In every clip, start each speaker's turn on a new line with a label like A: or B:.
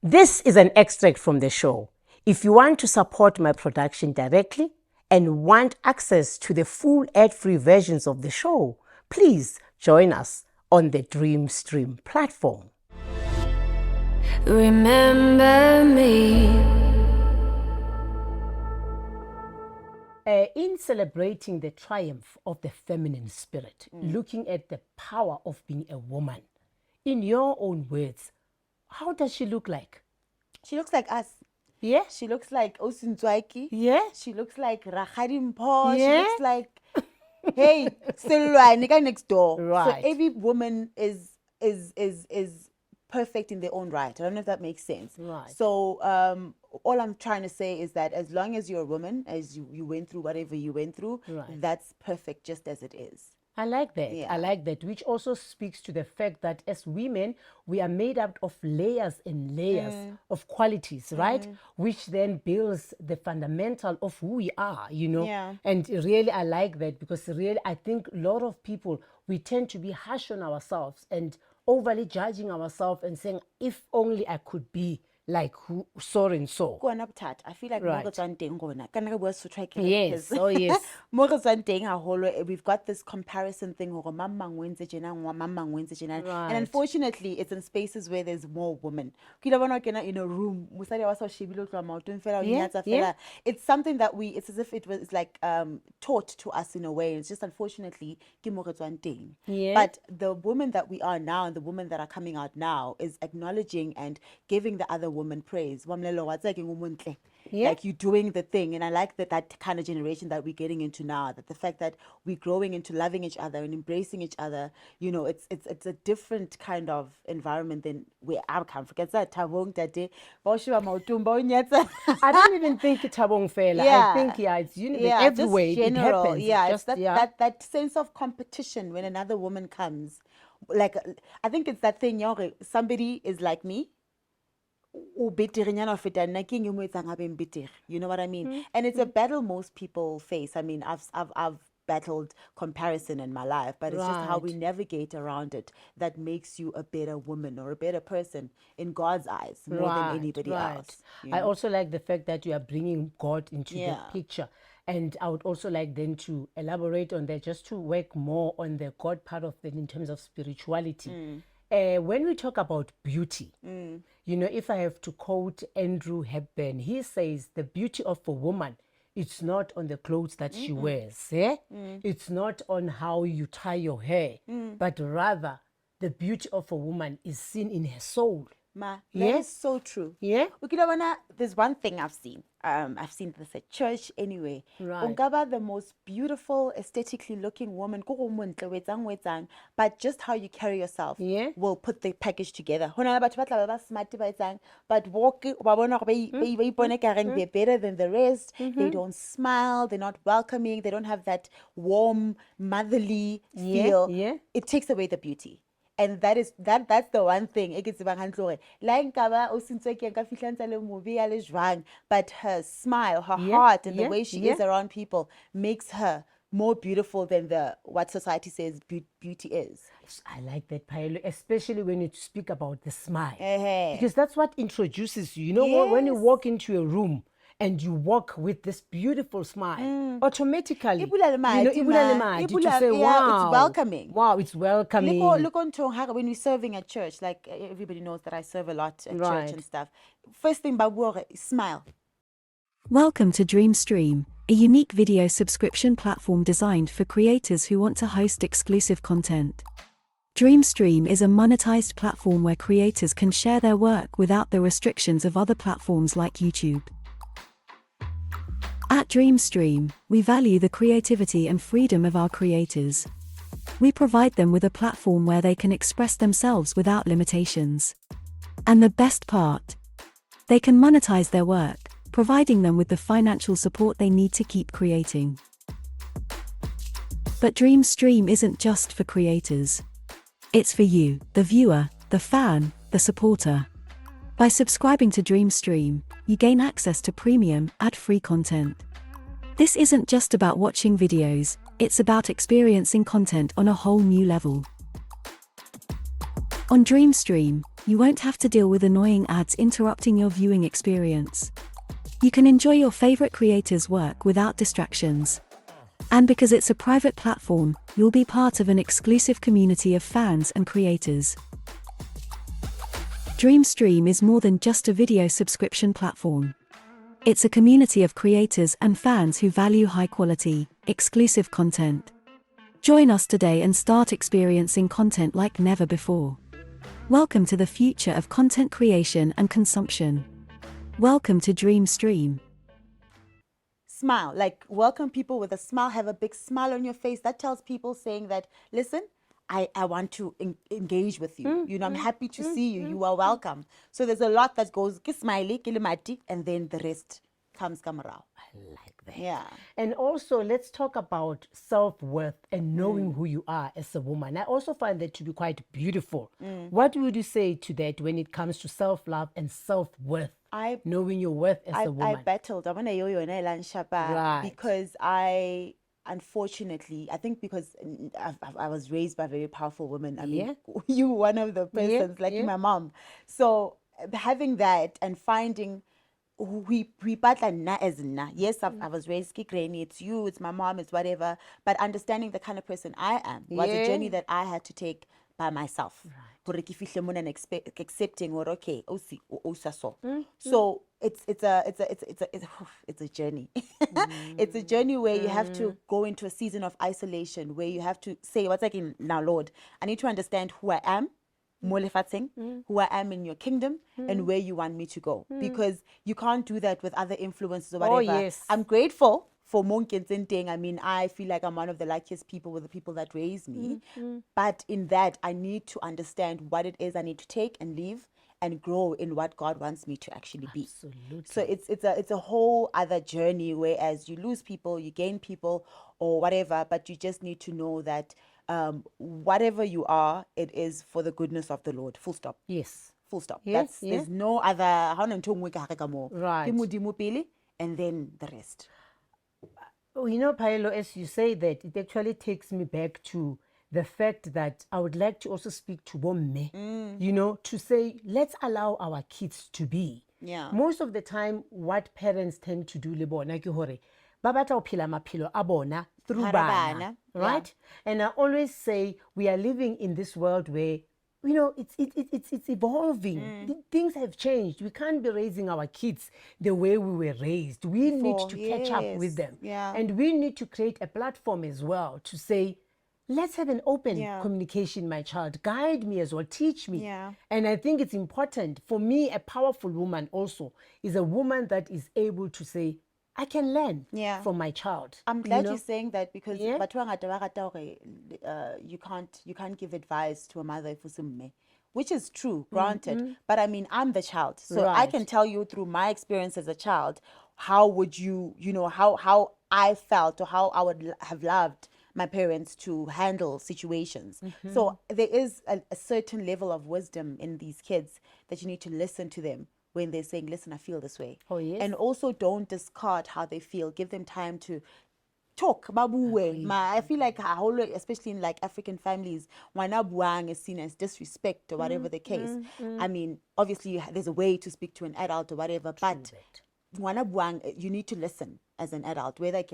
A: This is an extract from the show. If you want to support my production directly and want access to the full ad-free versions of the show, please join us on the Dreamstream platform.
B: Remember me.
A: In celebrating the triumph of the feminine spirit, looking at the power of being a woman, in your own words, how does she look like?
C: She looks like us.
A: Yeah?
C: She looks like Osunzwaiki.
A: Yeah?
C: She looks like Rakharimpo.
A: Yeah?
C: She looks like, hey, Silwa, nigga next door.
A: Right.
C: So every woman is perfect in their own right. I don't know if that makes sense.
A: Right.
C: So all I'm trying to say is that as long as you're a woman, as you went through whatever you went through,
A: Right.
C: that's perfect just as it is.
A: I like that.
C: Yeah.
A: I like that, which also speaks to the fact that as women, we are made up of layers and layers of qualities, right? Which then builds the fundamental of who we are, you know?
C: Yeah.
A: And really, I like that because really, I think a lot of people, we tend to be harsh on ourselves and overly judging ourselves and saying, if only I could be like who, so and so.
C: I feel like
A: Right.
C: yes.
A: Oh, yes.
C: We've got this comparison thing. And
A: Right.
C: unfortunately, it's in spaces where there's more women. In a room.
A: Yeah.
C: It's something that it's as if it was like taught to us in a way. It's just unfortunately,
A: Yeah.
C: but the women that we are now and the women that are coming out now is acknowledging and giving the other woman praise.
A: Yeah.
C: Like you're doing the thing. And I like that kind of generation that we're getting into now, that the fact that we're growing into loving each other and embracing each other, you know, it's a different kind of environment than where I come from.
A: I don't even think it's Tabong Fela. I think, it's universal. Everywhere
C: just
A: it
C: general.
A: happens.
C: Yeah,
A: Just,
C: it's that sense of competition when another woman comes. Like, I think it's that thing, somebody is like me. You know what I mean? And it's a battle most people face. I mean, I've battled comparison in my life, but it's just how we
A: Right.
C: navigate around it that makes you a better woman or a better person in God's eyes more than anybody else. you
A: I
C: know?
A: also like the fact that you are bringing God into
C: Yeah.
A: the picture. And I would also like then to elaborate on that, just to work more on the God part of it in terms of spirituality. When we talk about beauty, you know, if I have to quote Andrew Hepburn, he says the beauty of a woman, it's not on the clothes that she wears. Yeah? It's not on how you tie your hair, but rather the beauty of a woman is seen in her soul.
C: That
A: Yeah.
C: is so true.
A: Yeah?
C: There's one thing I've seen. I've seen this at church anyway.
A: Right.
C: Ungaba, the most beautiful, aesthetically looking woman, but just how you carry yourself
A: Yeah.
C: will put the package together. But walking, they're better than the rest. They don't smile. They're not welcoming. They don't have that warm, motherly feel.
A: Yeah.
C: It takes away the beauty. And that's the one thing. But her smile, her heart, and the way she is around people makes her more beautiful than what society says beauty is.
A: I like that, Paolo, especially when you speak about the smile.
C: Eh-heh.
A: Because that's what introduces you. You know, when you
C: Yes.
A: walk into a room and you walk with this beautiful smile, automatically,
C: Ibulale madi,
A: ibulale
C: ma.
A: madi, to
C: Ibula-
A: say,
C: yeah,
A: wow.
C: it's welcoming.
A: Wow, it's welcoming.
C: Look on Tonghara when we're serving at church. Like everybody knows that I serve a lot at
A: Right.
C: church and stuff. First thing, Babuore, smile.
D: Welcome to Dreamstream, a unique video subscription platform designed for creators who want to host exclusive content. Dreamstream is a monetized platform where creators can share their work without the restrictions of other platforms like YouTube. At Dreamstream, we value the creativity and freedom of our creators. We provide them with a platform where they can express themselves without limitations. And the best part, they can monetize their work, providing them with the financial support they need to keep creating. But Dreamstream isn't just for creators. It's for you, the viewer, the fan, the supporter. By subscribing to Dreamstream, you gain access to premium, ad-free content. This isn't just about watching videos, it's about experiencing content on a whole new level. On Dreamstream, you won't have to deal with annoying ads interrupting your viewing experience. You can enjoy your favorite creators' work without distractions. And because it's a private platform, you'll be part of an exclusive community of fans and creators. DreamStream is more than just a video subscription platform. It's a community of creators and fans who value high-quality, exclusive content. Join us today and start experiencing content like never before. Welcome to the future of content creation and consumption. Welcome to DreamStream.
C: Smile, like welcome people with a smile, have a big smile on your face. That tells people saying that, listen, I want to engage with you. You know, I'm happy to see you. You are welcome. So there's a lot that goes, ki smiley, kilimati, and then the rest comes around.
A: I like that.
C: Yeah.
A: And also, let's talk about self-worth and knowing who you are as a woman. I also find that to be quite beautiful. What would you say to that when it comes to self-love and self-worth? Knowing your worth as a woman.
C: I battled. I'm gonna
A: Right.
C: because unfortunately, I think because I was raised by very powerful women. I mean, you were one of the persons, like my mom. So having that and finding we battle na as na. Yes, I was raised Kikreni, it's you, it's my mom, it's whatever. But understanding the kind of person I am was a journey that I had to take by myself. And accepting or okay, so it's a journey. It's a journey where you have to go into a season of isolation, where you have to say, what's like in now, Lord, I need to understand who I am, who I am in your kingdom, and where you want me to go. Because you can't do that with other influences or whatever.
A: Oh, yes.
C: I'm grateful for Monkins and thing. I mean, I feel like I'm one of the luckiest people with the people that raised me. But in that, I need to understand what it is I need to take and leave and grow in what God wants me to actually be.
A: Absolutely.
C: So it's a whole other journey, whereas you lose people, you gain people or whatever, but you just need to know that whatever you are, it is for the goodness of the Lord. Full stop.
A: Yes.
C: Full stop.
A: Yes,
C: There's no other.
A: Right.
C: And then the rest.
A: Oh, you know, Paolo, as you say that, it actually takes me back to the fact that I would like to also speak to Bomme, you know, to say, let's allow our kids to be.
C: Yeah.
A: Most of the time, what parents tend to do, ba batla ho phela maphelo a bona through
C: Hara
A: bana,
C: bana,
A: right? And I always say we are living in this world where, you know, it's evolving. Things have changed. We can't be raising our kids the way we were raised. We need to catch up with them.
C: Yeah.
A: And we need to create a platform as well to say, let's have an open communication, my child. Guide me as well. Teach me.
C: Yeah.
A: And I think it's important. For me, a powerful woman also is a woman that is able to say, I can learn from my child.
C: I'm glad
A: you
C: you're saying that, because you can't give advice to a mother if usumme, which is true, granted. But I mean, I'm the child, so I can tell you through my experience as a child, how would you know, how I felt or how I would have loved my parents to handle situations. So there is a certain level of wisdom in these kids that you need to listen to them when they're saying, listen, I feel this way.
A: Oh, yes.
C: And also don't discard how they feel. Give them time to talk. I feel like, especially in like African families, wana buang is seen as disrespect or whatever the case. I mean, obviously there's a way to speak to an adult or whatever, but wana buang, you need to listen as an adult. Whether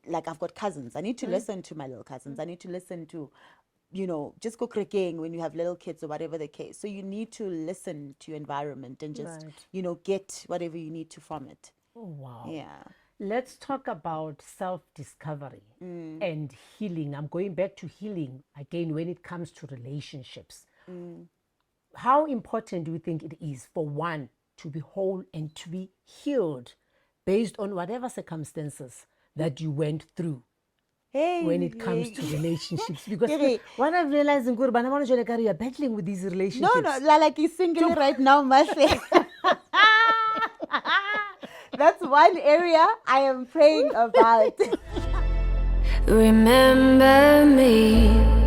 C: like I've got cousins, I need to listen to my little cousins. I need to listen to, you know, just go cricking when you have little kids or whatever the case. So you need to listen to your environment and just, you know, get whatever you need to from it.
A: Oh, wow.
C: Yeah.
A: Let's talk about self-discovery and healing. I'm going back to healing again when it comes to relationships. How important do you think it is for one to be whole and to be healed based on whatever circumstances that you went through? When it comes to relationships, because what I've realized in Gurban, you are battling with these relationships.
C: No, like he's single right now, Mase. That's one area I am praying about.
B: Remember me.